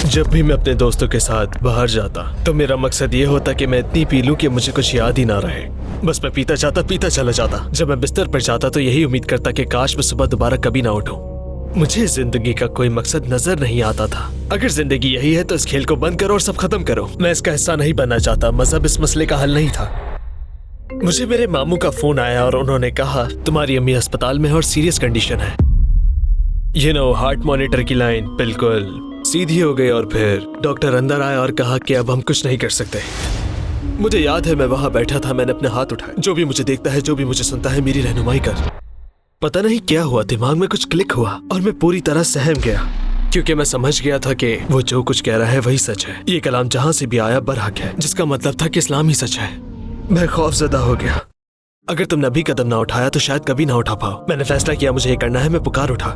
जब भी मैं अपने दोस्तों के साथ बाहर जाता तो मेरा मकसद ये होता कि मैं इतनी पी लूं कि मुझे कुछ याद ही ना रहे। बस मैं पीता चला जाता। जब मैं बिस्तर पर जाता तो यही उम्मीद करता कि काश मैं सुबह दोबारा कभी ना उठूं। मुझे जिंदगी का कोई मकसद नजर नहीं आता था। अगर जिंदगी यही है तो इस खेल को बंद करो और सब खत्म करो। मैं इसका हिस्सा नहीं बनना चाहता। मजहब इस मसले का हल नहीं था। मुझे मेरे मामू का फोन आया और उन्होंने कहा तुम्हारी अम्मी अस्पताल में है और सीरियस कंडीशन है। हार्ट मॉनिटर की लाइन बिल्कुल सीधी हो गई और फिर डॉक्टर अंदर आया और कहा कि अब हम कुछ नहीं कर सकते। मुझे याद है मैं वहां बैठा था, मैंने अपने हाथ उठाए। जो भी मुझे देखता है, जो भी मुझे सुनता है, मेरी रहनुमाई कर। पता नहीं क्या हुआ, दिमाग में कुछ क्लिक हुआ और मैं पूरी तरह सहम गया, क्योंकि मैं समझ गया था कि वो जो कुछ कह रहा है वही सच है। ये कलाम जहां से भी आया बरहक है, जिसका मतलब था कि इस्लाम ही सच है। मैं खौफजदा हो गया। अगर तुमने अभी कदम ना उठाया तो शायद कभी ना उठा पाओ। मैंने फैसला किया मुझे ये करना है। मैं पुकार उठा।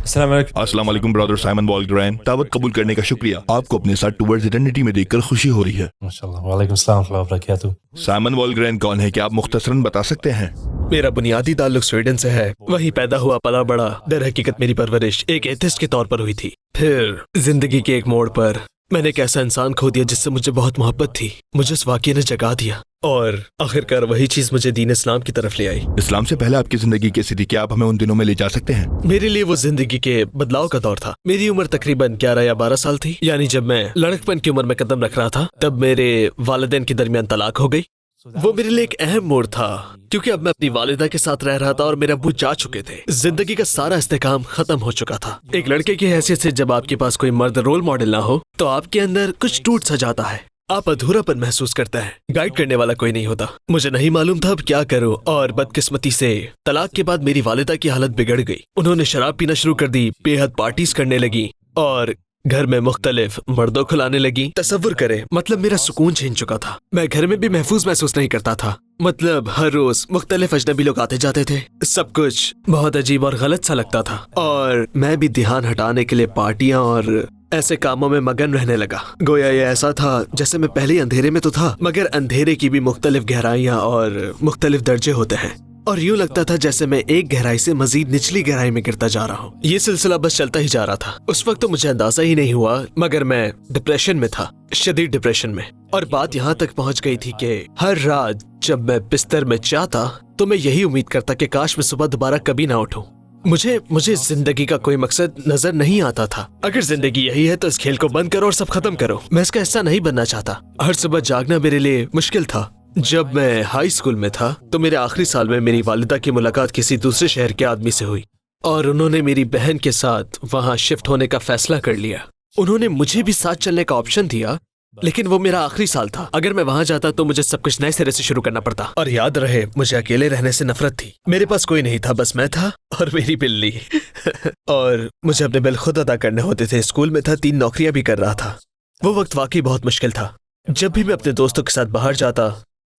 अस्सलाम वालेकुम ब्रदर साइमन वॉलग्रैन। दावत कबूल करने का शुक्रिया। आपको अपने साथ टुवर्ड्स इटर्निटी में देखकर खुशी हो रही है। माशाल्लाह। वालेकुम सलाम व बरकातहू। साइमन वॉलग्रैन कौन है, क्या आप मुख्तसरन बता सकते हैं? मेरा बुनियादी ताल्लुक स्वीडन से है। वहीं पैदा हुआ पला बड़ा। दर हकीकत मेरी परवरिश एक एथिस्ट के तौर पर हुई थी। फिर जिंदगी के एक मोड़ पर मैंने एक ऐसा इंसान खो दिया जिससे मुझे बहुत मोहब्बत थी। मुझे उस वाक़ये ने जगा दिया और आखिरकार वही चीज मुझे दीन इस्लाम की तरफ ले आई। इस्लाम से पहले आपकी जिंदगी कैसी थी? क्या आप हमें उन दिनों में ले जा सकते हैं? मेरे लिए वो जिंदगी के बदलाव का दौर था। मेरी उम्र तकरीबन 11 या 12 साल थी। यानी जब मैं लड़कपन की उम्र में कदम रख रहा था तब मेरे वालिदैन के दरमियान तलाक हो गई। वो मेरे लिए एक अहम मोड़ था, क्योंकि अब मैं अपनी वालिदा के साथ रह रहा था और मेरे अब्बू जा चुके थे। जिंदगी का सारा इस्तेकाम खत्म हो चुका था। एक लड़के की हैसियत से जब आपके पास कोई मर्द रोल मॉडल ना हो तो आपके अंदर कुछ टूट सा जाता है। आप अधूरापन महसूस करते हैं। गाइड करने वाला कोई नहीं होता। मुझे नहीं मालूम था अब क्या करूं, और बदकिस्मती से तलाक के बाद मेरी वालिदा की हालत बिगड़ गई। उन्होंने शराब पीना शुरू कर दी, बेहद पार्टीज करने लगी और घर में मुख्तलिफ मर्दों को लाने लगी। तसव्वुर करें, मतलब मेरा सुकून छीन चुका था। मैं घर में भी महफूज महसूस नहीं करता था। मतलब हर रोज मुख्तलिफ अजनबी लोग आते जाते थे। सब कुछ बहुत अजीब और गलत सा लगता था और मैं भी ध्यान हटाने के लिए पार्टियां और ऐसे कामों में मगन रहने लगा। गोया ये ऐसा था जैसे मैं पहले अंधेरे में तो था, मगर अंधेरे की भी मुख्तलिफ गहराइयां और मुख्तलिफ दर्जे होते हैं। और यूं लगता था जैसे मैं एक गहराई से मजीद निचली गहराई में गिरता जा रहा हूँ। ये सिलसिला बस चलता ही जा रहा था। उस वक्त तो मुझे अंदाजा ही नहीं हुआ, मगर मैं डिप्रेशन में था, शदीद डिप्रेशन में। और बात यहाँ तक पहुँच गई थी कि हर रात जब मैं बिस्तर में चाहता तो मैं यही उम्मीद करता कि काश मैं सुबह दोबारा कभी ना उठूं। मुझे जिंदगी का कोई मकसद नजर नहीं आता था। अगर जिंदगी यही है तो इस खेल को बंद करो और सब खत्म करो। मैं इसका हिस्सा नहीं बनना चाहता। हर सुबह जागना मेरे लिए मुश्किल था। जब मैं हाई स्कूल में था तो मेरे आखिरी साल में मेरी वालिदा की मुलाकात किसी दूसरे शहर के आदमी से हुई और उन्होंने मेरी बहन के साथ वहां शिफ्ट होने का फैसला कर लिया। उन्होंने मुझे भी साथ चलने का ऑप्शन दिया, लेकिन वो मेरा आखिरी साल था। अगर मैं वहां जाता तो मुझे सब कुछ नए सिरे से शुरू करना पड़ता। और याद रहे, मुझे अकेले रहने से नफरत थी। मेरे पास कोई नहीं था, बस मैं था और मेरी बिल्ली और मुझे अपने बिल खुद अदा करने होते थे। स्कूल में था, 3 नौकरियां भी कर रहा था। वो वक्त वाकई बहुत मुश्किल था। जब भी मैं अपने दोस्तों के साथ बाहर जाता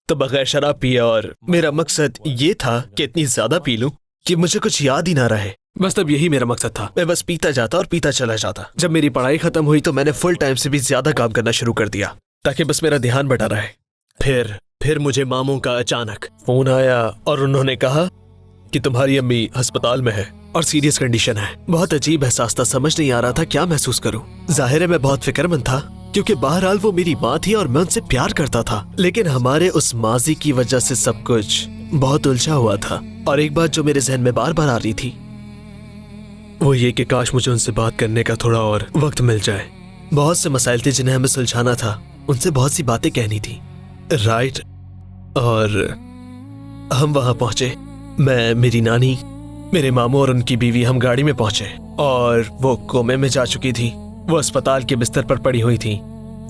तो बगैर शराब पिए, और मेरा मकसद ये था कि इतनी ज्यादा पी लूं कि मुझे कुछ याद ही ना रहे। बस तब यही मेरा मकसद था। मैं बस पीता जाता और पीता चला जाता। जब मेरी पढ़ाई खत्म हुई तो मैंने फुल टाइम से भी ज्यादा काम करना शुरू कर दिया ताकि बस मेरा ध्यान बटा रहे। फिर मुझे मामू का अचानक फोन आया और उन्होंने कहा कि तुम्हारी अम्मी अस्पताल में है और सीरियस कंडीशन है। बहुत अजीब एहसास था, समझ नहीं आ रहा था क्या महसूस करूं। जाहिर है मैं बहुत फिक्रमंद था, क्योंकि बहरहाल वो मेरी माँ थी और मैं उनसे प्यार करता था। लेकिन हमारे उस माजी की वजह से सब कुछ बहुत उलझा हुआ था। और एक बात जो मेरे जहन में बार बार आ रही थी वो ये कि काश मुझे उनसे बात करने का थोड़ा और वक्त मिल जाए। बहुत से मसाइल थे जिन्हें हमें सुलझाना था, उनसे बहुत सी बातें कहनी थी। राइट। और हम वहां पहुंचे। मैं, मेरी नानी, मेरे मामू और उनकी बीवी, हम गाड़ी में पहुंचे और वो कोमे में जा चुकी थी। वो अस्पताल के बिस्तर पर पड़ी हुई थी।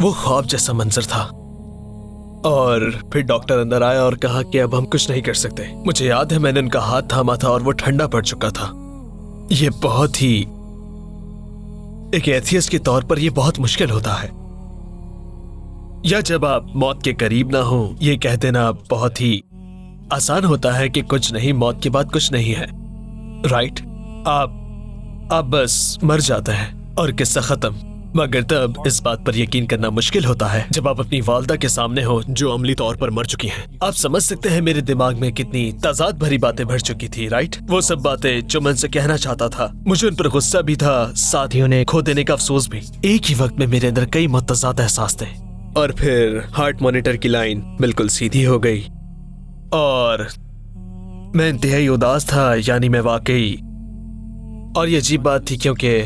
वो ख्वाब जैसा मंजर था। और फिर डॉक्टर अंदर आया और कहा कि अब हम कुछ नहीं कर सकते। मुझे याद है मैंने उनका हाथ थामा था और वो ठंडा पड़ चुका था। ये बहुत ही, एक एथियस्ट के तौर पर ये बहुत मुश्किल होता है, या जब आप मौत के करीब ना हो ये कह देना बहुत ही आसान होता है कि कुछ नहीं, मौत के बाद कुछ नहीं है। राइट। आप बस मर जाते हैं और किस्सा खत्म। मगर तब इस बात पर यकीन करना मुश्किल होता है जब आप अपनी वालदा के सामने हो जो अमली तौर पर मर चुकी हैं। आप समझ सकते हैं मेरे दिमाग में कितनी तजाद भरी बातें भर चुकी थी, राइट? वो सब बातें जो मैं उनसे कहना चाहता था, मुझे उन पर गुस्सा भी था, साथ ही उन्हें खो देने का अफसोस भी। एक ही वक्त में मेरे अंदर कई मुतज़ाद एहसास थे। और फिर हार्ट मॉनिटर की लाइन बिल्कुल सीधी हो गई और मैं इंतहाई उदास था, यानी मैं वाकई। और ये अजीब बात थी क्योंकि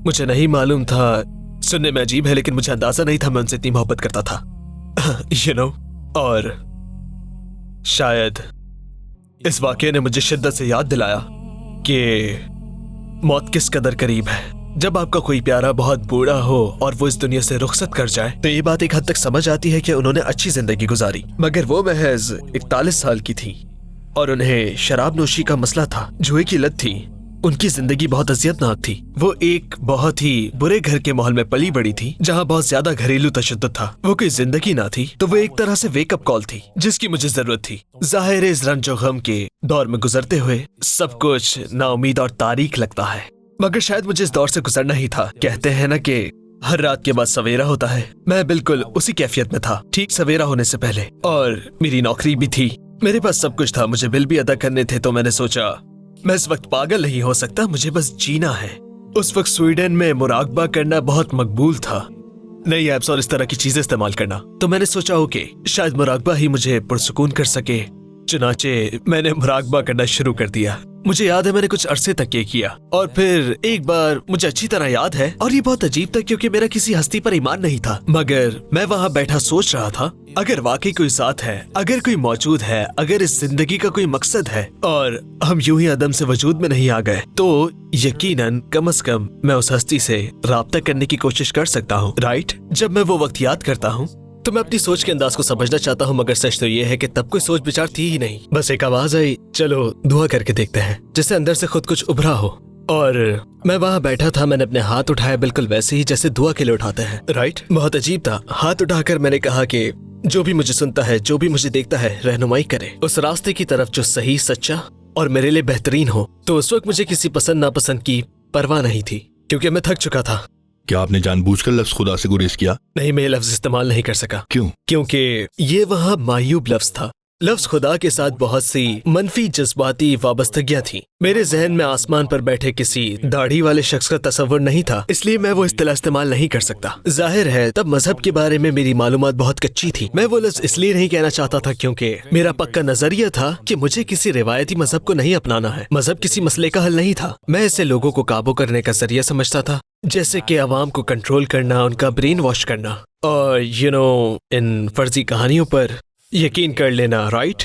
मुझे नहीं मालूम था, सुनने में अजीब है लेकिन मुझे अंदाजा नहीं था मैं उनसे इतनी मोहब्बत करता था। you know? और शायद इस वाक़ये ने मुझे शिद्दत से याद दिलाया कि मौत किस कदर करीब है। जब आपका कोई प्यारा बहुत बूढ़ा हो और वो इस दुनिया से रुखसत कर जाए तो ये बात एक हद तक समझ आती है कि उन्होंने अच्छी जिंदगी गुजारी, मगर वो महज 41 साल की थी और उन्हें शराब नोशी का मसला था, जुए की लत थी। उनकी जिंदगी बहुत अजियतनाक थी। वो एक बहुत ही बुरे घर के माहौल में पली बड़ी थी जहाँ बहुत ज्यादा घरेलू तशद्दुद था। वो कोई जिंदगी ना थी तो वो एक तरह से वेकअप कॉल थी जिसकी मुझे जरूरत थी। जाहिर है इस रंजो गम के दौर में गुजरते हुए सब कुछ नाउमीद और तारीख लगता है, मगर शायद मुझे इस दौर से गुजरना ही था। कहते हैं ना कि हर रात के बाद सवेरा होता है, मैं बिल्कुल उसी कैफियत में था, ठीक सवेरा होने से पहले। और मेरी नौकरी भी थी, मेरे पास सब कुछ था, मुझे बिल भी अदा करने थे। तो मैंने सोचा मैं इस वक्त पागल नहीं हो सकता, मुझे बस जीना है। उस वक्त स्वीडन में मुराकबा करना बहुत मकबूल था, नई ऐप्स और इस तरह की चीजें इस्तेमाल करना। तो मैंने सोचा ओके शायद मुराकबा ही मुझे पुरसुकून कर सके। चुनाचे मैंने मुराकबा करना शुरू कर दिया। मुझे याद है मैंने कुछ अरसे तक ये किया और फिर एक बार मुझे अच्छी तरह याद है, और ये बहुत अजीब था क्योंकि मेरा किसी हस्ती पर ईमान नहीं था, मगर मैं वहाँ बैठा सोच रहा था अगर वाकई कोई साथ है, अगर कोई मौजूद है, अगर इस जिंदगी का कोई मकसद है और हम यूं ही अदम से वजूद में नहीं आ गए तो यकीनन कम से कम मैं उस हस्ती से राब्ता करने की कोशिश कर सकता हूँ, राइट? जब मैं वो वक्त याद करता हूँ तो मैं अपनी सोच के अंदाज को समझना चाहता हूँ, मगर सच तो ये है कि तब कोई सोच विचार थी ही नहीं। बस एक आवाज आई, चलो दुआ करके देखते हैं, जिससे अंदर से खुद कुछ उभरा हो। और मैं वहाँ बैठा था, मैंने अपने हाथ उठाए बिल्कुल वैसे ही जैसे दुआ के लिए उठाते हैं, राइट? बहुत अजीब था। हाथ उठाकर मैंने कहा कि जो भी मुझे सुनता है, जो भी मुझे देखता है, रहनुमाई करे उस रास्ते की तरफ जो सही, सच्चा और मेरे लिए बेहतरीन हो। तो उस वक्त मुझे किसी पसंद नापसंद की परवाह नहीं थी क्योंकि मैं थक चुका था। क्या आपने जानबूझकर लफ्ज खुदा से गुरेज किया? नहीं, मैं लफ्ज इस्तेमाल नहीं कर सका। क्यों? क्योंकि ये वहाँ मायूब लफ्ज था। लफ्ज खुदा के साथ बहुत सी मनफी जज्बाती वाबस्तगियां थी। मेरे जहन में आसमान पर बैठे किसी दाढ़ी वाले शख्स का तस्वुर नहीं था, इसलिए मैं वो इस्तेलाह इस्तेमाल नहीं कर सकता। जाहिर है तब मजहब के बारे में मेरी मालूमात बहुत कच्ची थी। मैं वो लफ्ज इसलिए नहीं कहना चाहता था क्योंकि मेरा पक्का नजरिया था कि मुझे किसी रिवायती मजहब को नहीं अपनाना है। मजहब किसी मसले का हल नहीं था। मैं इसे लोगों को काबू करने का जरिया समझता था, जैसे कि आवाम को कंट्रोल करना, उनका ब्रेन वॉश करना और इन फर्जी कहानियों पर यकीन कर लेना, राइट?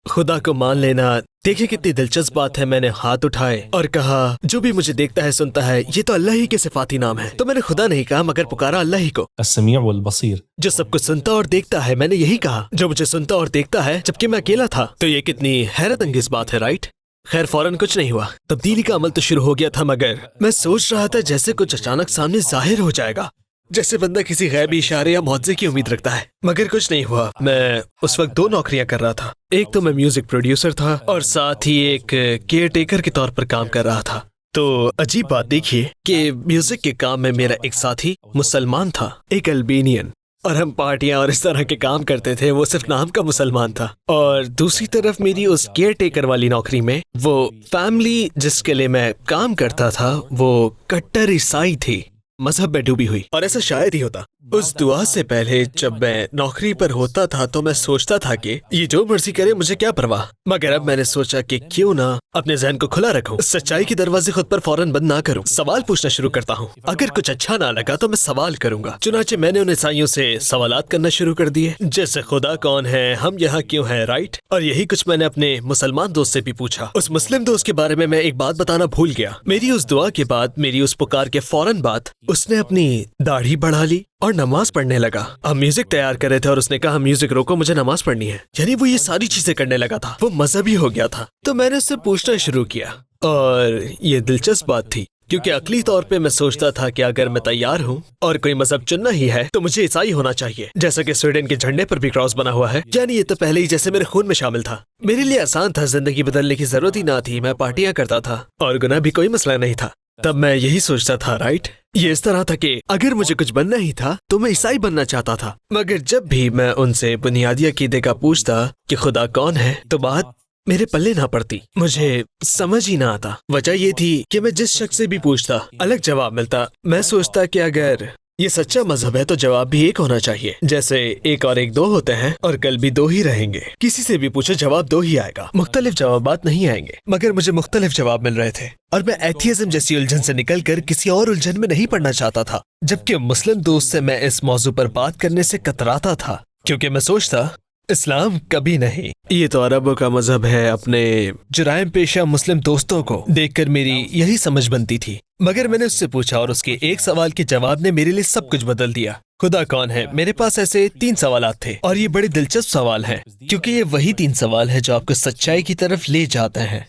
खुदा को मान लेना। देखिए कितनी दिलचस्प बात है। मैंने हाथ उठाए और कहा जो भी मुझे देखता है, सुनता है, ये तो अल्लाह ही के सिफाती नाम है। तो मैंने खुदा नहीं कहा मगर पुकारा अल्लाह ही को, السميع والبصير। जो सब कुछ सुनता और देखता है। मैंने यही कहा जो मुझे सुनता और देखता है, जबकि मैं अकेला था। तो ये कितनी हैरत अंगेज बात है, राइट? खैर फौरन कुछ नहीं हुआ, तब्दीली का अमल तो शुरू हो गया था, मगर मैं सोच रहा था जैसे कुछ अचानक सामने जाहिर हो जाएगा, जैसे बंदा किसी गैबी इशारे या मुआवजे की उम्मीद रखता है, मगर कुछ नहीं हुआ। मैं उस वक्त 2 नौकरियां कर रहा था। एक तो मैं म्यूजिक प्रोड्यूसर था और साथ ही एक केयर टेकर के तौर पर काम कर रहा था। तो अजीब बात देखिए कि म्यूजिक के काम में मेरा एक साथी मुसलमान था, एक अल्बेनियन, और हम पार्टियां और इस तरह के काम करते थे। वो सिर्फ नाम का मुसलमान था। और दूसरी तरफ मेरी उस केयर टेकर वाली नौकरी में वो फैमिली जिसके लिए मैं काम करता था वो कट्टर ईसाई थी, मजहब में डूबी हुई। और ऐसा शायद ही होता। उस दुआ से पहले जब मैं नौकरी पर होता था तो मैं सोचता था कि ये जो मर्जी करे मुझे क्या परवाह, मगर अब मैंने सोचा कि क्यों ना अपने जहन को खुला रखूं, सच्चाई के दरवाजे खुद पर फौरन बंद ना करूं, सवाल पूछना शुरू करता हूं। अगर कुछ अच्छा ना लगा तो मैं सवाल करूंगा। चुनाचे मैंने उन ईसाइयों से सवालात करना शुरू कर दिए, जैसे खुदा कौन है, हम यहाँ क्यों हैं, राइट? और यही कुछ मैंने अपने मुसलमान दोस्त से भी पूछा। उस मुस्लिम दोस्त के बारे में मैं एक बात बताना भूल गया। मेरी उस दुआ के बाद, मेरी उस पुकार के फौरन बाद उसने अपनी दाढ़ी बढ़ा ली और नमाज पढ़ने लगा। हम म्यूजिक तैयार कर रहे थे और उसने कहा म्यूजिक रोको, मुझे नमाज पढ़नी है। यानी वो ये सारी चीजें करने लगा था, वो मजहबी हो गया था। तो मैंने उससे पूछना शुरू किया और ये दिलचस्प बात थी क्योंकि अकली तौर पे मैं सोचता था कि अगर मैं तैयार हूँ और कोई मजहब चुनना ही है तो मुझे ईसाई होना चाहिए, जैसा कि स्वीडन के झंडे पर भी क्रॉस बना हुआ है। यानी ये तो पहले ही जैसे मेरे खून में शामिल था। मेरे लिए आसान था, जिंदगी बदलने की जरूरत ही ना थी। मैं पार्टियां करता था और गुनाह भी कोई मसला नहीं था। तब मैं यही सोचता था, राइट? ये इस तरह था कि अगर मुझे कुछ बनना ही था तो मैं ईसाई बनना चाहता था। मगर जब भी मैं उनसे बुनियादी अकीदे का पूछता कि खुदा कौन है, तो बात मेरे पल्ले ना पड़ती, मुझे समझ ही ना आता। वजह ये थी कि मैं जिस शख्स से भी पूछता अलग जवाब मिलता। मैं सोचता कि अगर ये सच्चा मजहब है तो जवाब भी एक होना चाहिए, जैसे एक और एक दो होते हैं और कल भी दो ही रहेंगे। किसी से भी पूछो जवाब दो ही आएगा, मुख्तलिफ जवाबात नहीं आएंगे। मगर मुझे मुख्तलिफ जवाब मिल रहे थे और मैं एथियज्म जैसी उलझन से निकलकर किसी और उलझन में नहीं पड़ना चाहता था। जबकि मुस्लिम दोस्त से मैं इस मौजू पर बात करने से कतराता था, क्योंकि मैं सोचता इस्लाम कभी नहीं, ये तो अरबों का मजहब है। अपने जुराइम पेशा मुस्लिम दोस्तों को देखकर मेरी यही समझ बनती थी। मगर मैंने उससे पूछा और उसके एक सवाल के जवाब ने मेरे लिए सब कुछ बदल दिया। खुदा कौन है? मेरे पास ऐसे 3 सवाल थे और ये बड़े दिलचस्प सवाल हैं, क्योंकि ये वही 3 सवाल है जो आपको सच्चाई की तरफ ले जाते हैं।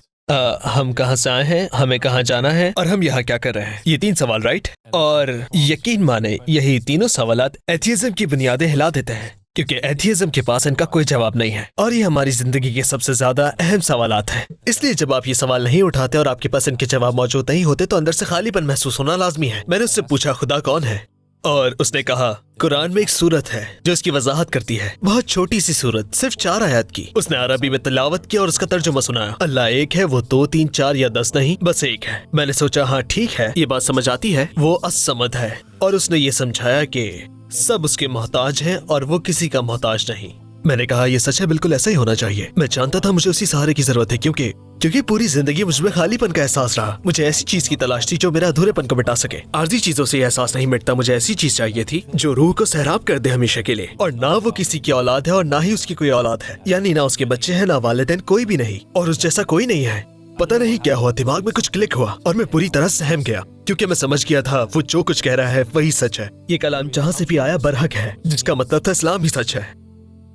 हम कहाँ से आए हैं, हमें कहाँ जाना है और हम यहाँ क्या कर रहे हैं। ये 3 सवाल, राइट? और यकीन माने यही तीनों सवालात एथियज्म की बुनियादें हिला देते हैं, क्योंकि एथियज्म के पास इनका कोई जवाब नहीं है और ये हमारी जिंदगी के सबसे ज्यादा अहम सवालात हैं। इसलिए जब आप ये सवाल नहीं उठाते और आपके पास इनके जवाब मौजूद नहीं होते तो अंदर से खालीपन महसूस होना लाजमी है। मैंने उससे पूछा खुदा कौन है, और उसने कहा कुरान में एक सूरत है जो इसकी वजाहत करती है, बहुत छोटी सी सूरत, सिर्फ 4 आयत की। उसने अरबी में तिलावत किया और उसका तर्जुमा सुनाया। अल्लाह एक है, वो 2, 3, 4 या 10 नहीं, बस एक है। मैंने सोचा हाँ ठीक है, ये बात समझ आती है, वो असमद है। और उसने ये समझाया कि सब उसके मोहताज हैं और वो किसी का मोहताज नहीं। मैंने कहा ये सच है, बिल्कुल ऐसा ही होना चाहिए। मैं जानता था मुझे उसी सहारे की जरूरत है, क्योंकि पूरी जिंदगी मुझमें खालीपन का एहसास रहा। मुझे ऐसी चीज की तलाश थी जो मेरा अधूरेपन को मिटा सके। आर्जी चीजों से एहसास नहीं मिटता, मुझे ऐसी चीज चाहिए थी जो रूह को सहराब कर दे हमेशा के लिए। और ना वो किसी की औलाद है और ना ही उसकी कोई औलाद है, यानी ना उसके बच्चे हैं ना वालिदैन, कोई भी नहीं, और उस जैसा कोई नहीं है। पता नहीं क्या हुआ, दिमाग में कुछ क्लिक हुआ और मैं पूरी तरह सहम गया, क्योंकि मैं समझ गया था वो जो कुछ कह रहा है वही सच है। ये कलाम जहाँ से भी आया बरहक है, जिसका मतलब था इस्लाम ही सच है।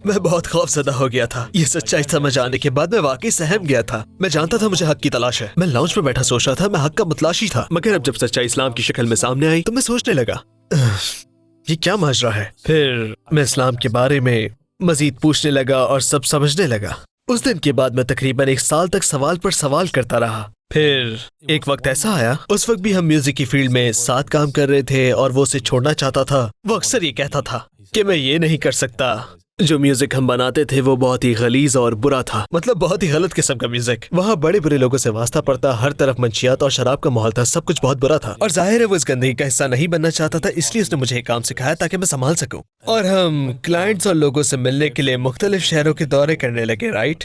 मैं बहुत खौफजदा हो गया था। ये सच्चाई समझ आने के बाद मैं वाकई सहम गया था। मैं जानता था मुझे हक की तलाश है। मैं लाउंज में बैठा सोच रहा था मैं हक का मुतलाशी था। मगर अब जब सच्चाई इस्लाम की शक्ल में सामने आई तो मैं सोचने लगा ये क्या माजरा है। फिर मैं इस्लाम के बारे में मजीद पूछने लगा और सब समझने लगा। उस दिन के बाद मैं तकरीबन 1 साल तक सवाल पर सवाल करता रहा। फिर एक वक्त ऐसा आया, उस वक्त भी हम म्यूजिक की फील्ड में साथ काम कर रहे थे और वो उसे छोड़ना चाहता था। वो अक्सर ये कहता था कि मैं ये नहीं कर सकता, जो म्यूजिक हम बनाते थे वो बहुत ही गलीज और बुरा था, मतलब बहुत ही गलत किस्म का म्यूजिक। वहाँ बड़े बुरे लोगों से वास्ता पड़ता, हर तरफ मंशियात और शराब का माहौल था, सब कुछ बहुत बुरा था। और जाहिर है वो इस गंदगी का हिस्सा नहीं बनना चाहता था, इसलिए उसने मुझे एक काम सिखाया ताकि मैं संभाल सकूं। और हम क्लाइंट्स और लोगों से मिलने के लिए मुख्तलिफ शहरों के दौरे करने लगे, राइट?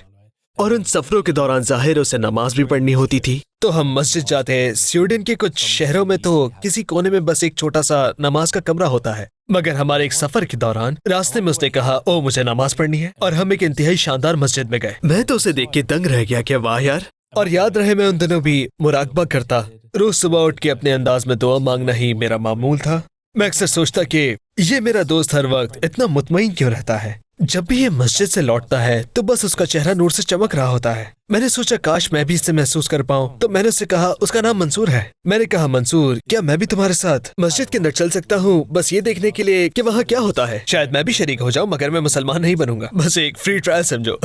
और उन सफरों के दौरान जाहिर उसे नमाज भी पढ़नी होती थी। तो हम मस्जिद जाते हैं। स्वीडन के कुछ शहरों में तो किसी कोने में बस एक छोटा सा नमाज का कमरा होता है। मगर हमारे एक सफर के दौरान रास्ते में उसने कहा ओ मुझे नमाज पढ़नी है, और हम एक इंतहाई शानदार मस्जिद में गए। मैं तो उसे देख के दंग रह गया कि वाह यार। और याद रहे मैं उन दिनों भी मुराकबा करता। रोज सुबह उठ के अपने अंदाज में दुआ मांगना ही मेरा मामूल था। मैं अक्सर सोचता कि ये मेरा दोस्त हर वक्त इतना मुतमईन क्यों रहता है। जब भी ये मस्जिद से लौटता है तो बस उसका चेहरा नूर से चमक रहा होता है। मैंने सोचा काश मैं भी इससे महसूस कर पाऊं। तो मैंने उससे कहा, उसका नाम मंसूर है। मैंने कहा मंसूर क्या मैं भी तुम्हारे साथ मस्जिद के अंदर चल सकता हूँ, बस ये देखने के लिए कि वहाँ क्या होता है। शायद मैं भी शरीक हो जाऊं, मगर मैं मुसलमान नहीं बनूंगा। बस एक फ्री ट्रायल समझो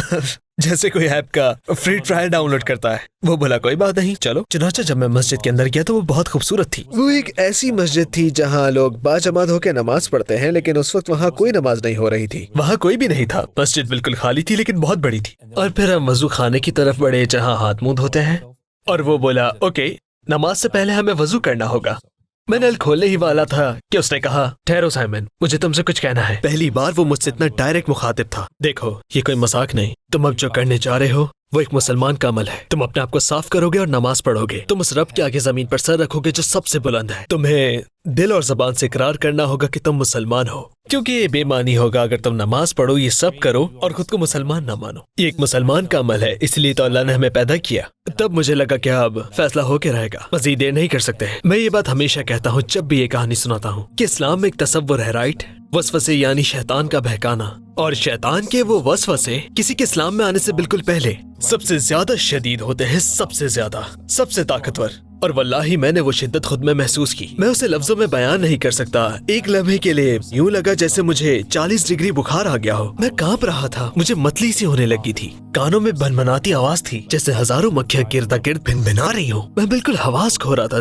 जैसे कोई ऐप का फ्री ट्रायल डाउनलोड करता है। वो बोला कोई बात नहीं चलो। चुनाचा जब मैं मस्जिद के अंदर गया तो वो बहुत खूबसूरत थी। वो एक ऐसी मस्जिद थी जहाँ लोग बाजमात होकर नमाज पढ़ते हैं, लेकिन उस वक्त वहाँ कोई नमाज नहीं हो रही थी। वहाँ कोई भी नहीं था। मस्जिद बिल्कुल खाली थी लेकिन बहुत बड़ी थी। और फिर हम वजू खाने की तरफ बढ़े जहाँ हाथ मुंह धोते हैं। और वो बोला ओके नमाज से पहले हमें वजू करना होगा। मैं नल खोलने ही वाला था कि उसने कहा ठहरो साइमन, मुझे तुमसे कुछ कहना है। पहली बार वो मुझसे इतना डायरेक्ट मुखातिब था। देखो ये कोई मजाक नहीं, तुम अब जो करने जा रहे हो वो एक मुसलमान का अमल है। तुम अपने आप को साफ करोगे और नमाज पढ़ोगे। तुम उस रब के आगे जमीन पर सर रखोगे जो सबसे बुलंद है। तुम्हें दिल और जबान से इकरार करना होगा कि तुम मुसलमान हो, क्योंकि ये बेमानी होगा अगर तुम नमाज पढ़ो, ये सब करो और खुद को मुसलमान ना मानो। ये एक मुसलमान का अमल है, इसलिए तो अल्लाह ने हमें पैदा किया। तब मुझे लगा कि अब फैसला होके रहेगा, मजीद देर नहीं कर सकते। मैं ये बात हमेशा कहता हूँ जब भी ये कहानी सुनाता हूँ कि इस्लाम में एक तसव्वुर है, राइट? वसवसे यानी शैतान का बहकाना, और शैतान के वो वसवसे किसी के इस्लाम में आने से बिल्कुल पहले सबसे ज्यादा शदीद होते हैं, सबसे ज्यादा, सबसे ताकतवर। اور واللہ میں نے وہ شدت خود میں محسوس کی، میں اسے لفظوں میں بیان نہیں کر سکتا۔ ایک لمحے کے لیے یوں لگا جیسے مجھے 40 ڈگری بخار آ گیا ہو، میں کانپ رہا تھا، مجھے متلی سی ہونے لگی تھی، کانوں میں بھنبھناتی آواز تھی جیسے ہزاروں مکھیاں گردا گرد بھنبھنا رہی ہوں، میں بالکل حواس کھو رہا تھا۔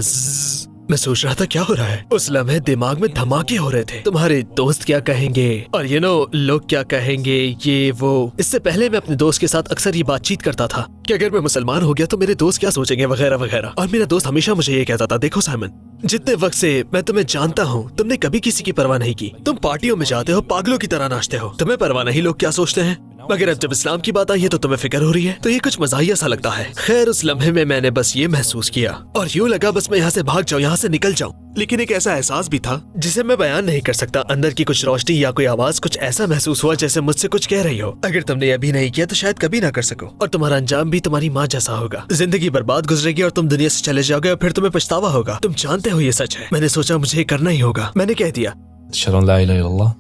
میں سوچ رہا تھا کیا ہو رہا ہے۔ اس لمحے دماغ میں دھماکے ہو رہے تھے، تمہارے دوست کیا کہیں گے اور لوگ کیا کہیں گے، یہ وہ۔ اس سے پہلے میں اپنے دوست کے ساتھ اکثر یہ بات چیت کرتا تھا کہ اگر میں مسلمان ہو گیا تو میرے دوست کیا سوچیں گے وغیرہ وغیرہ، اور میرا دوست ہمیشہ مجھے یہ کہتا تھا، دیکھو سائمن، جتنے وقت سے میں تمہیں جانتا ہوں تم نے کبھی کسی کی پرواہ نہیں کی، تم پارٹیوں میں جاتے ہو پاگلوں کی طرح ناچتے ہو، تمہیں پرواہ نہیں لوگ کیا سوچتے ہیں، مگر اب جب اسلام کی بات آئی ہے تو تمہیں فکر ہو رہی ہے، تو یہ کچھ مزاحیہ سا لگتا ہے۔ خیر اس لمحے میں نے بس یہ محسوس کیا اور یوں لگا بس میں یہاں سے بھاگ جاؤں، یہاں سے نکل جاؤں، لیکن ایک ایسا احساس بھی تھا جسے میں بیان نہیں کر سکتا۔ اندر کی کچھ روشنی یا کوئی آواز، کچھ ایسا محسوس ہوا جیسے مجھ سے کچھ کہہ رہی ہو، اگر تم نے ابھی نہیں کیا تو شاید کبھی نہ کر سکو، اور تمہارا انجام بھی تمہاری ماں جیسا ہوگا، زندگی برباد گزرے گی اور تم دنیا سے چلے جاؤ گے اور پھر تمہیں پچھتاوا ہوگا۔ تم جانتے ہو یہ سچ ہے۔ میں نے سوچا مجھے یہ کرنا ہی ہوگا، میں نے کہہ دیا، أشهد أن لا إله إلا الله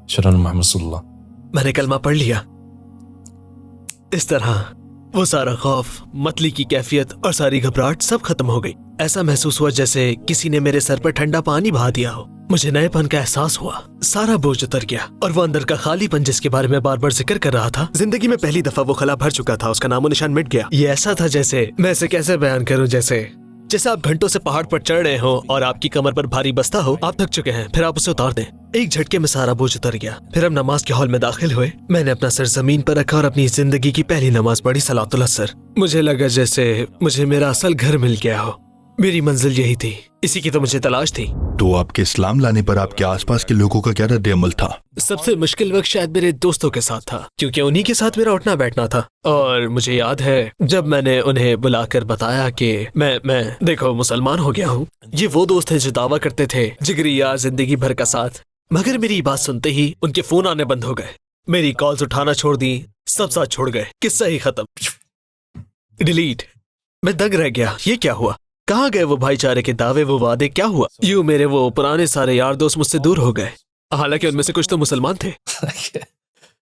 أشهد أن محمد رسول الله۔ میں نے کلمہ پڑھ لیا۔ اس طرح وہ سارا خوف، متلی کی کیفیت اور ساری گھبراہٹ سب ختم ہو گئی۔ ایسا محسوس ہوا جیسے کسی نے میرے سر پر ٹھنڈا پانی بہا دیا ہو، مجھے نئے پن کا احساس ہوا، سارا بوجھ اتر گیا، اور وہ اندر کا خالی پن جس کے بارے میں بار بار ذکر کر رہا تھا، زندگی میں پہلی دفعہ وہ خلا بھر چکا تھا، اس کا نام و نشان مٹ گیا۔ یہ ایسا تھا جیسے میں اسے کیسے بیان کروں، جیسے آپ گھنٹوں سے پہاڑ پر چڑھ رہے ہو اور آپ کی کمر پر بھاری بستہ ہو، آپ تھک چکے ہیں، پھر آپ اسے اتار دیں، ایک جھٹکے میں سارا بوجھ اتر گیا۔ پھر ہم نماز کے ہال میں داخل ہوئے، میں نے اپنا سر زمین پر رکھا اور اپنی زندگی کی پہلی نماز پڑھی، صلاۃ العصر۔ مجھے لگا جیسے مجھے میرا اصل گھر مل گیا ہو، میری منزل یہی تھی، اسی کی تو مجھے تلاش تھی۔ تو آپ کے اسلام لانے پر آپ کے آس پاس کے لوگوں کا کیا رد عمل تھا؟ سب سے مشکل وقت شاید میرے دوستوں کے ساتھ تھا، کیونکہ انہی کے ساتھ میرا اٹھنا بیٹھنا تھا، اور مجھے یاد ہے جب میں نے انہیں بلا کر بتایا کہ میں دیکھو مسلمان ہو گیا ہوں، یہ وہ دوست ہیں جو دعویٰ کرتے تھے جگری یار زندگی بھر کا ساتھ، مگر میری بات سنتے ہی ان کے فون آنے بند ہو گئے، میری کالز اٹھانا چھوڑ دی، سب ساتھ چھوڑ گئے، قصہ ہی ختم، ڈیلیٹ۔ میں دنگ رہ گیا، یہ کیا ہوا؟ کہاں گئے وہ بھائی چارے کے دعوے، وہ وعدے، کیا ہوا؟ یوں میرے وہ پرانے سارے یار دوست مجھ سے دور ہو گئے، حالانکہ ان میں سے کچھ تو مسلمان تھے،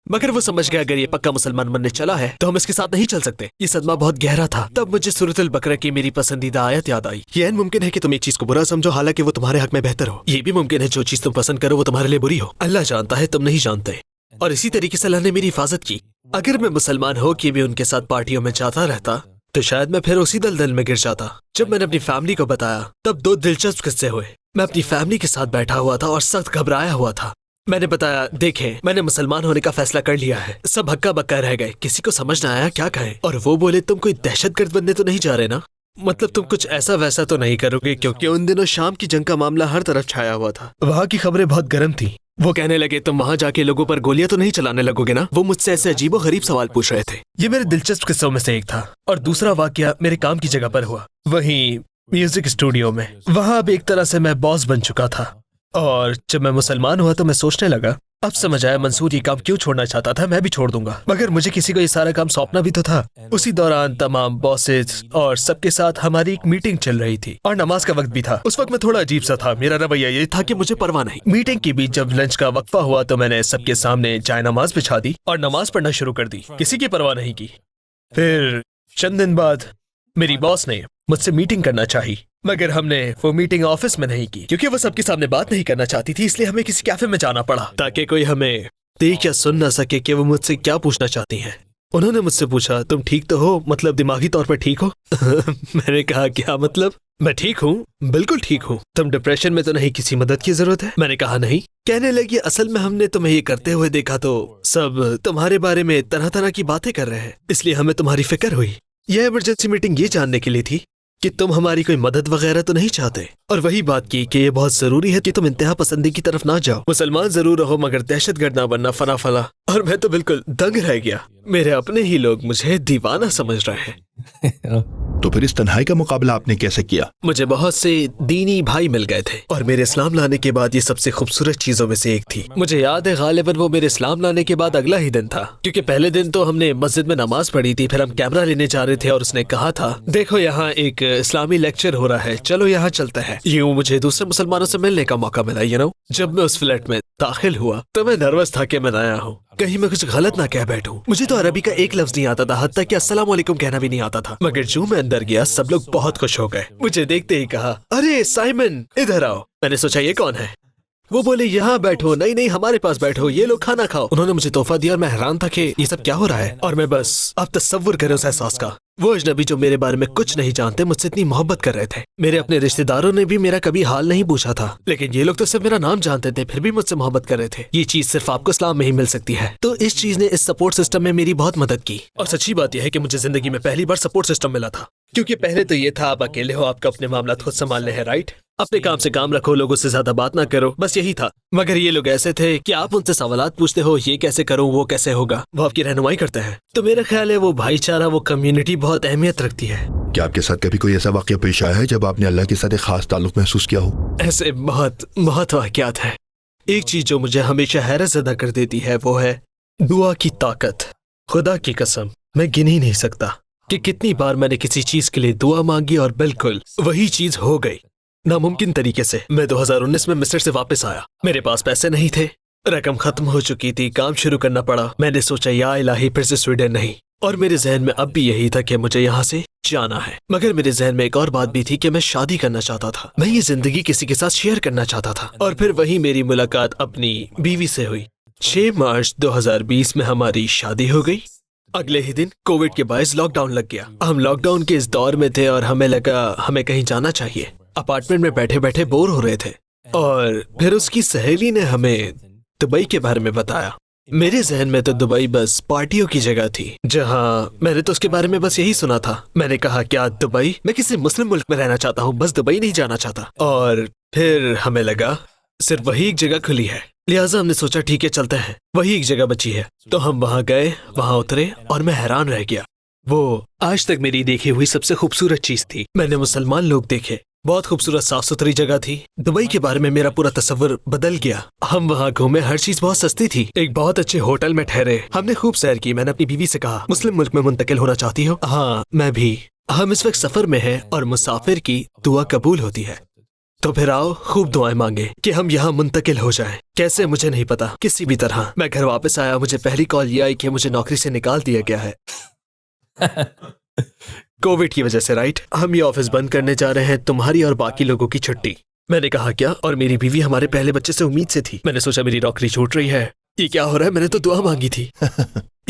مگر وہ سمجھ گیا اگر یہ پکا مسلمان بننے چلا ہے تو ہم اس کے ساتھ نہیں چل سکتے۔ یہ صدمہ بہت گہرا تھا۔ تب مجھے سورۃ البقرہ کی میری پسندیدہ آیت یاد آئی، یہ ممکن ہے کہ تم ایک چیز کو برا سمجھو حالانکہ وہ تمہارے حق میں بہتر ہو، یہ بھی ممکن ہے جو چیز تم پسند کرو وہ تمہارے لیے بری ہو، اللہ جانتا ہے تم نہیں جانتے۔ اور اسی طریقے سے اللہ نے میری حفاظت کی۔ اگر میں مسلمان ہو کہ بھی ان کے ساتھ پارٹیوں میں جاتا رہتا تو شاید میں پھر اسی دلدل میں گر جاتا۔ جب میں نے اپنی فیملی کو بتایا تب 2 دلچسپ قصے ہوئے۔ میں اپنی فیملی کے ساتھ بیٹھا ہوا تھا اور سخت گھبرایا ہوا تھا۔ میں نے بتایا، دیکھیں میں نے مسلمان ہونے کا فیصلہ کر لیا ہے۔ سب ہکا بکا رہ گئے، کسی کو سمجھ نہ آیا کیا کہیں، اور وہ بولے تم کوئی دہشت گرد بننے تو نہیں جا رہے نا، مطلب تم کچھ ایسا ویسا تو نہیں کرو گے، کیونکہ ان دنوں شام کی جنگ کا معاملہ ہر طرف چھایا ہوا تھا، وہاں کی خبریں بہت گرم تھیں۔ وہ کہنے لگے تم وہاں جا کے لوگوں پر گولیاں تو نہیں چلانے لگو گے نا؟ وہ مجھ سے ایسے عجیب و غریب سوال پوچھ رہے تھے۔ یہ میرے دلچسپ قصوں میں سے ایک تھا۔ اور دوسرا واقعہ میرے کام کی جگہ پر ہوا، وہیں میوزک اسٹوڈیو میں۔ وہاں اب ایک طرح سے میں باس بن چکا تھا، اور جب میں مسلمان ہوا تو میں سوچنے لگا اب سمجھ آیا منصور یہ کام کیوں چھوڑنا چاہتا تھا، میں بھی چھوڑ دوں گا، مگر مجھے کسی کو یہ سارا کام سونپنا بھی تو تھا۔ اسی دوران تمام باسز اور سب کے ساتھ ہماری ایک میٹنگ چل رہی تھی اور نماز کا وقت بھی تھا۔ اس وقت میں تھوڑا عجیب سا تھا، میرا رویہ یہ تھا کہ مجھے پرواہ نہیں۔ میٹنگ کے بیچ جب لنچ کا وقفہ ہوا تو میں نے سب کے سامنے جائے نماز بچھا دی اور نماز پڑھنا شروع کر دی، کسی کی پرواہ نہیں کی۔ پھر چند دن بعد میری باس نے مجھ سے میٹنگ کرنا چاہی، مگر ہم نے وہ میٹنگ آفس میں نہیں کی کیونکہ وہ سب کے سامنے بات نہیں کرنا چاہتی تھی، اس لیے ہمیں کسی کیفے میں جانا پڑا تاکہ کوئی ہمیں دیکھ یا سن نہ سکے کہ وہ مجھ سے کیا پوچھنا چاہتی ہیں۔ انہوں نے مجھ سے پوچھا تم ٹھیک تو ہو، مطلب دماغی طور پر ٹھیک ہو؟ میں نے کہا کیا مطلب؟ میں ٹھیک ہوں، بالکل ٹھیک ہوں۔ تم ڈپریشن میں تو نہیں، کسی مدد کی ضرورت ہے؟ میں نے کہا نہیں۔ کہنے لگی اصل میں ہم نے تمہیں یہ کرتے ہوئے دیکھا تو سب تمہارے بارے میں طرح طرح کی باتیں کر رہے ہیں، اس لیے ہمیں تمہاری فکر ہوئی۔ یہ ایمرجنسی میٹنگ یہ جاننے کے لیے تھی کہ تم ہماری کوئی مدد وغیرہ تو نہیں چاہتے، اور وہی بات کی کہ یہ بہت ضروری ہے کہ تم انتہا پسندی کی طرف نہ جاؤ، مسلمان ضرور رہو مگر دہشت گرد نہ بننا، فنا فلا۔ اور میں تو بالکل دنگ رہ گیا، میرے اپنے ہی لوگ مجھے دیوانہ سمجھ رہے ہیں۔ تو پھر اس تنہائی کا مقابلہ آپ نے کیسے کیا؟ مجھے بہت سے دینی بھائی مل گئے تھے، اور میرے اسلام لانے کے بعد یہ سب سے خوبصورت چیزوں میں سے ایک تھی۔ مجھے یاد ہے غالباً وہ میرے اسلام لانے کے بعد اگلا ہی دن تھا، کیونکہ پہلے دن تو ہم نے مسجد میں نماز پڑھی تھی، پھر ہم کیمرہ لینے جا رہے تھے اور اس نے کہا تھا دیکھو یہاں ایک اسلامی لیکچر ہو رہا ہے، چلو یہاں چلتے ہیں۔ یوں مجھے دوسرے مسلمانوں سے ملنے کا موقع ملا، جب میں اس فلیٹ میں दाखिल हुआ तो मैं नर्वस था कि मैं नया हूँ, कहीं मैं कुछ गलत ना कह बैठूं। मुझे तो अरबी का एक लफ्ज नहीं आता था, हद तक कि अस्सलाम वालेकुम कहना भी नहीं आता था। मगर जो मैं अंदर गया सब लोग बहुत खुश हो गए। मुझे देखते ही कहा, अरे साइमन इधर आओ। मैंने सोचा ये कौन है? वो बोले यहाँ बैठो। नहीं नहीं हमारे पास बैठो, ये लोग खाना खाओ। उन्होंने मुझे तोहफा दिया और मैं हैरान था कि ये सब क्या हो रहा है। और मैं बस आप तसव्वुर करें उस एहसास का। वो अजनबी जो मेरे बारे में कुछ नहीं जानते मुझसे इतनी मोहब्बत कर रहे थे। मेरे अपने रिश्तेदारों ने भी मेरा कभी हाल नहीं पूछा था, लेकिन ये लोग तो सिर्फ मेरा नाम जानते थे, फिर भी मुझसे मोहब्बत कर रहे थे। ये चीज सिर्फ आपको इस्लाम में ही मिल सकती है। तो इस चीज ने इस सपोर्ट सिस्टम में मेरी बहुत मदद की। और सच्ची बात यह है कि मुझे जिंदगी में पहली बार सपोर्ट सिस्टम मिला था, क्योंकि पहले तो ये था आप अकेले हो, आपको अपने मामला खुद संभालने हैं, राइट? अपने काम से काम रखो, लोगों से ज्यादा बात ना करो, बस यही था। मगर ये लोग ऐसे थे कि आप उनसे सवालात पूछते हो, ये कैसे करूं, वो कैसे होगा, वो आपकी रहनुमाई करते हैं। तो मेरा ख्याल है वो भाईचारा, वो कम्युनिटी बहुत अहमियत रखती है। क्या आपके साथ कभी कोई ऐसा वाकया पेश आया है जब आपने अल्लाह के साथ एक खास ताल्लुक महसूस किया हो? ऐसे बहुत बहुत वाकयात हैं। एक चीज जो मुझे हमेशा हैरत ज़दा कर देती है वो है दुआ की ताकत। खुदा की कसम मैं गिन ही नहीं सकता कि कितनी बार मैंने किसी चीज के लिए दुआ मांगी और बिल्कुल वही चीज हो गई, नामुमकिन तरीके से। मैं 2019 में मिस्र से वापस आया, मेरे पास पैसे नहीं थे, रकम खत्म हो चुकी थी, काम शुरू करना पड़ा। मैंने सोचा या इलाही फिर से स्वीडन नहीं, और मेरे जहन में अब भी यही था कि मुझे यहाँ से जाना है। मगर मेरे जहन में एक और बात भी थी कि मैं शादी करना चाहता था, मैं ये जिंदगी किसी के साथ शेयर करना चाहता था। और फिर वही मेरी मुलाकात अपनी बीवी से हुई। 6 मार्च 2020 में हमारी शादी हो गई। अगले ही दिन कोविड के बायस लॉकडाउन लग गया। हम लॉकडाउन के इस दौर में थे और हमें लगा हमें कहीं जाना चाहिए। अपार्टमेंट में बैठे बैठे बोर हो रहे थे, और फिर उसकी सहेली ने हमें दुबई के बारे में बताया। मेरे जहन में तो दुबई बस पार्टियों की जगह थी, जहां मैंने तो उसके बारे में बस यही सुना था। मैंने कहा क्या दुबई? मैं किसी मुस्लिम मुल्क में रहना चाहता हूँ, बस दुबई नहीं जाना चाहता। और फिर हमें लगा सिर्फ वही एक जगह खुली है, लिहाजा हमने सोचा ठीक है चलते हैं, वही एक जगह बची है। तो हम वहां गए, वहां उतरे और मैं हैरान रह गया। वो आज तक मेरी देखी हुई सबसे खूबसूरत चीज थी। मैंने मुसलमान लोग देखे, बहुत खूबसूरत साफ सुथरी जगह थी। दुबई के बारे में मेरा पूरा तस्वर बदल गया। हम वहाँ घूमे, हर चीज बहुत सस्ती थी। एक बहुत अच्छे होटल में ठहरे, हमने खूब सैर की। मैंने अपनी बीवी से कहा मुस्लिम मुल्क में मुंतकिल होना चाहती हो? हाँ मैं भी। हम इस वक्त सफर में हैं और मुसाफिर की दुआ कबूल होती है, तो फिर आओ खूब दुआएं मांगे कि हम यहाँ मुंतकिल हो जाएं। कैसे मुझे नहीं पता, किसी भी तरह। मैं घर वापस आया, मुझे पहली कॉल ये आई कि मुझे नौकरी से निकाल दिया गया है कोविड की वजह से, राइट? हम ये ऑफिस बंद करने जा रहे हैं, तुम्हारी और बाकी लोगों की छुट्टी। मैंने कहा क्या? और मेरी बीवी हमारे पहले बच्चे से उम्मीद से थी। मैंने सोचा मेरी नौकरी छूट रही है, ये क्या हो रहा है? मैंने तो दुआ मांगी थी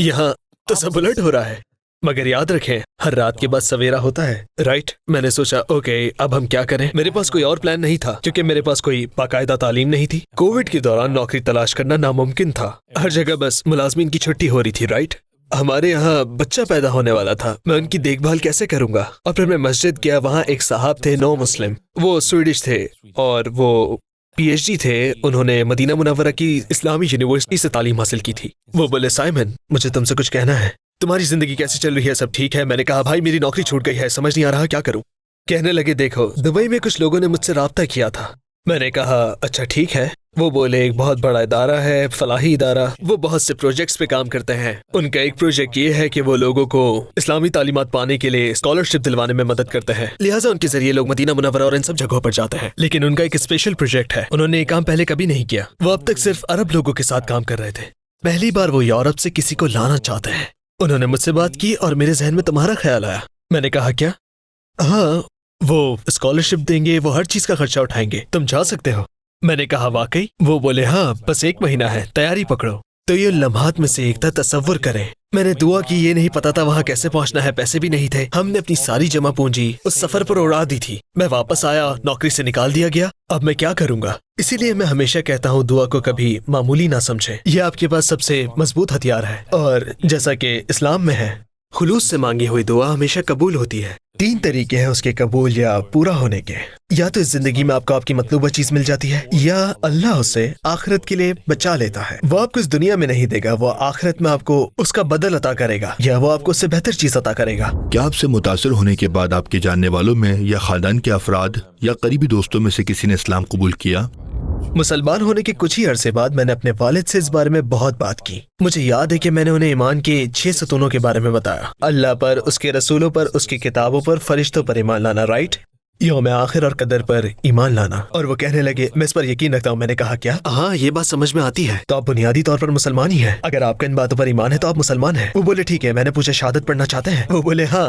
यहाँ तो सब उलट हो रहा है। मगर याद रखें हर रात के बाद सवेरा होता है, राइट? मैंने सोचा ओके अब हम क्या करें। मेरे पास कोई और प्लान नहीं था, क्योंकि मेरे पास कोई बाकायदा तालीम नहीं थी। कोविड के दौरान नौकरी तलाश करना नामुमकिन था, हर जगह बस मुलाजमीन की छुट्टी हो रही थी, राइट? हमारे यहाँ बच्चा पैदा होने वाला था, मैं उनकी देखभाल कैसे करूंगा? और फिर मैं मस्जिद गया, वहाँ एक साहब थे नो मुस्लिम, वो स्वीडिश थे और वो पीएचडी थे। उन्होंने मदीना मुनव्वरा की इस्लामी यूनिवर्सिटी से तालीम हासिल की थी। वो बोले साइमन मुझे तुमसे कुछ कहना है, तुम्हारी जिंदगी कैसी चल रही है? सब ठीक है? मैंने कहा भाई मेरी नौकरी छूट गई है, समझ नहीं आ रहा क्या करूं। कहने लगे देखो दुबई में कुछ लोगों ने मुझसे राब्ता किया था। मैंने कहा अच्छा ठीक है। वो बोले एक बहुत बड़ा इदारा है, फलाही इदारा, वो बहुत से प्रोजेक्ट्स पे काम करते हैं। उनका एक प्रोजेक्ट ये है कि वो लोगों को इस्लामी तालीमात पाने के लिए स्कॉलरशिप दिलवाने में मदद करते हैं, लिहाजा उनके जरिए लोग मदीना मुनव्वरा और इन सब जगहों पर जाते हैं। लेकिन उनका एक स्पेशल प्रोजेक्ट है, उन्होंने ये काम पहले कभी नहीं किया। वो अब तक सिर्फ अरब लोगों के साथ काम कर रहे थे, पहली बार वो यूरोप से किसी को लाना चाहते हैं। उन्होंने मुझसे बात की और मेरे जहन में तुम्हारा ख्याल आया। मैंने कहा क्या? हाँ वो स्कॉलरशिप देंगे, वो हर चीज का खर्चा उठाएंगे, तुम जा सकते हो। मैंने कहा वाकई? वो बोले हाँ बस 1 महीना है, तैयारी पकड़ो। तो ये लम्हात में से एक था, तसव्वुर करें मैंने दुआ की, ये नहीं पता था वहाँ कैसे पहुँचना है, पैसे भी नहीं थे। हमने अपनी सारी जमा पूंजी उस सफर पर उड़ा दी थी। मैं वापस आया, नौकरी से निकाल दिया गया, अब मैं क्या करूंगा? इसीलिए मैं हमेशा कहता हूँ दुआ को कभी मामूली ना समझे, यह आपके पास सबसे मजबूत हथियार है। और जैसा कि इस्लाम में है खुलूस से मांगी हुई दुआ हमेशा कबूल होती है। 3 तरीके हैं उसके कबूल या पूरा होने के, या तो इस जिंदगी में आपको आपकी मतलूबा चीज मिल जाती है, या अल्लाह उसे आखिरत के लिए बचा लेता है। वो आपको इस दुनिया में नहीं देगा, वो आखिरत में आपको उसका बदल अता करेगा, या वो आपको उससे बेहतर चीज अता करेगा। क्या आपसे मुतासिर होने के बाद आपके जानने वालों में या खानदान के अफराद या करीबी दोस्तों में से किसी ने इस्लाम कबूल किया? मुसलमान होने के कुछ ही अरसे बाद मैंने अपने वालिद से इस बारे में बहुत बात की। मुझे याद है कि मैंने उन्हें ईमान के 6 सतूनों के बारे में बताया, अल्लाह पर, उसके रसूलों पर, उसकी किताबों पर, फरिश्तों पर ईमान लाना, राइट? یوم آخر اور قدر پر ایمان لانا، اور وہ کہنے لگے میں اس پر یقین رکھتا ہوں۔ میں نے کہا کیا؟ ہاں یہ بات سمجھ میں آتی ہے۔ تو آپ بنیادی طور پر مسلمان ہی ہیں، اگر آپ کا ان باتوں پر ایمان ہے تو آپ مسلمان ہیں۔ وہ بولے ٹھیک ہے۔ میں نے پوچھا شہادت پڑھنا چاہتے ہیں؟ وہ بولے ہاں۔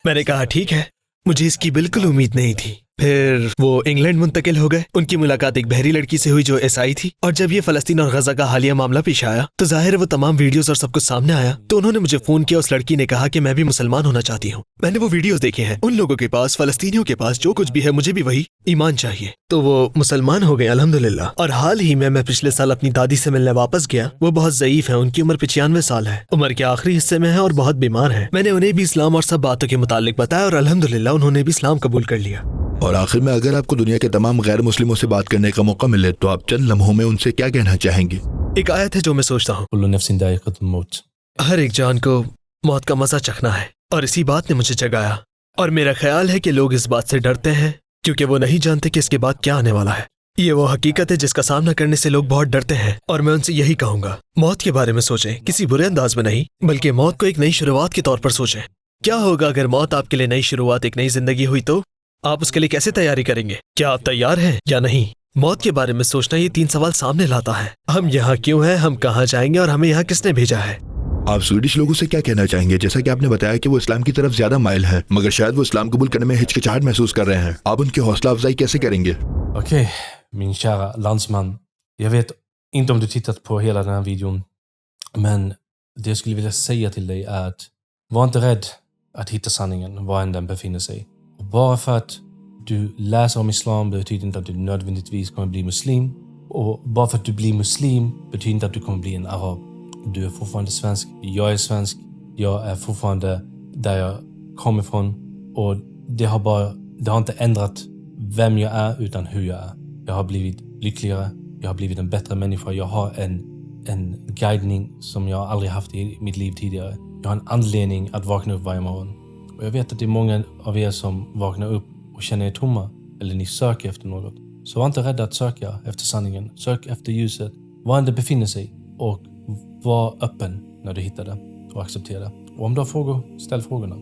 میں نے کہا ٹھیک ہے، مجھے اس کی بالکل امید نہیں تھی۔ پھر وہ انگلینڈ منتقل ہو گئے۔ ان کی ملاقات ایک بحری لڑکی سے ہوئی جو عیسائی تھی، اور جب یہ فلسطین اور غزہ کا حالیہ معاملہ پیش آیا تو ظاہر ہے وہ تمام ویڈیوز اور سب کچھ سامنے آیا، تو انہوں نے مجھے فون کیا۔ اس لڑکی نے کہا کہ میں بھی مسلمان ہونا چاہتی ہوں۔ میں نے وہ ویڈیوز دیکھے ہیں، ان لوگوں کے پاس، فلسطینیوں کے پاس جو کچھ بھی ہے مجھے بھی وہی ایمان چاہیے۔ تو وہ مسلمان ہو گئے الحمدللہ۔ اور حال ہی میں پچھلے سال اپنی دادی سے ملنے واپس گیا۔ وہ بہت ضعیف ہیں، ان کی عمر 95 سال ہے، عمر کے آخری حصے میں ہے اور بہت بیمار ہیں۔ میں نے انہیں بھی اسلام اور سب باتوں کے متعلق بتایا اور الحمدللہ انہوں نے بھی اسلام قبول کر لیا۔ اور آخر میں اگر آپ کو دنیا کے تمام غیر مسلموں سے بات کرنے کا موقع ملے تو آپ چند لمحوں میں ان سے کیا کہنا چاہیں گے؟ ایک آیت ہے جو میں سوچتا ہوں، كل نفس ذائقة الموت. ہر ایک جان کو موت کا مزہ چکھنا ہے، اور اسی بات نے مجھے جگایا۔ اور میرا خیال ہے کہ لوگ اس بات سے ڈرتے ہیں کیونکہ وہ نہیں جانتے کہ اس کے بعد کیا آنے والا ہے۔ یہ وہ حقیقت ہے جس کا سامنا کرنے سے لوگ بہت ڈرتے ہیں، اور میں ان سے یہی کہوں گا موت کے بارے میں سوچیں، کسی برے انداز میں نہیں، بلکہ موت کو ایک نئی شروعات کے طور پر سوچیں۔ کیا ہوگا اگر موت آپ کے لیے نئی شروعات، ایک نئی زندگی ہوئی تو آپ اس کے لیے کیسے تیاری کریں گے؟ کیا آپ تیار ہیں یا نہیں؟ موت کے بارے میں سوچنا یہ 3 سوال سامنے لاتا ہے۔ ہم یہاں کیوں ہیں، ہم کہاں جائیں گے، اور ہمیں یہاں کس نے بھیجا ہے؟ آپ سویڈش لوگوں سے کیا کہنا چاہیں گے؟ جیسا کہ آپ نے بتایا کہ وہ اسلام کی طرف زیادہ مائل ہیں، مگر شاید وہ اسلام قبول کرنے میں ہچکچاہٹ محسوس کر رہے ہیں، آپ ان کی حوصلہ افزائی کیسے کریں گے؟ Okej, min kära landsman. Jag vet inte om du tittat på hela den här videon, men det jag skulle vilja säga till dig är att var inte rädd att hitta sanningen var än den befinner sig. Och bara för att du läser om islam betyder inte att du nödvändigtvis kommer bli muslim. Och bara för att du blir muslim betyder inte att du kommer bli en arab. Du är fortfarande svensk, jag är svensk, jag är fortfarande där jag kommer ifrån. Och det har inte ändrat vem jag är utan hur jag är. Jag har blivit lyckligare, jag har blivit en bättre människa, jag har en guidning som jag aldrig haft i mitt liv tidigare. Jag har en anledning att vakna upp varje morgon. Och jag vet att det är många av er som vaknar upp och känner er tomma, eller ni söker efter något. Så var inte rädda att söka efter sanningen. Sök efter ljuset, var än det befinner sig, och var öppen när du hittar det och acceptera det. Och om du har frågor, ställ frågorna.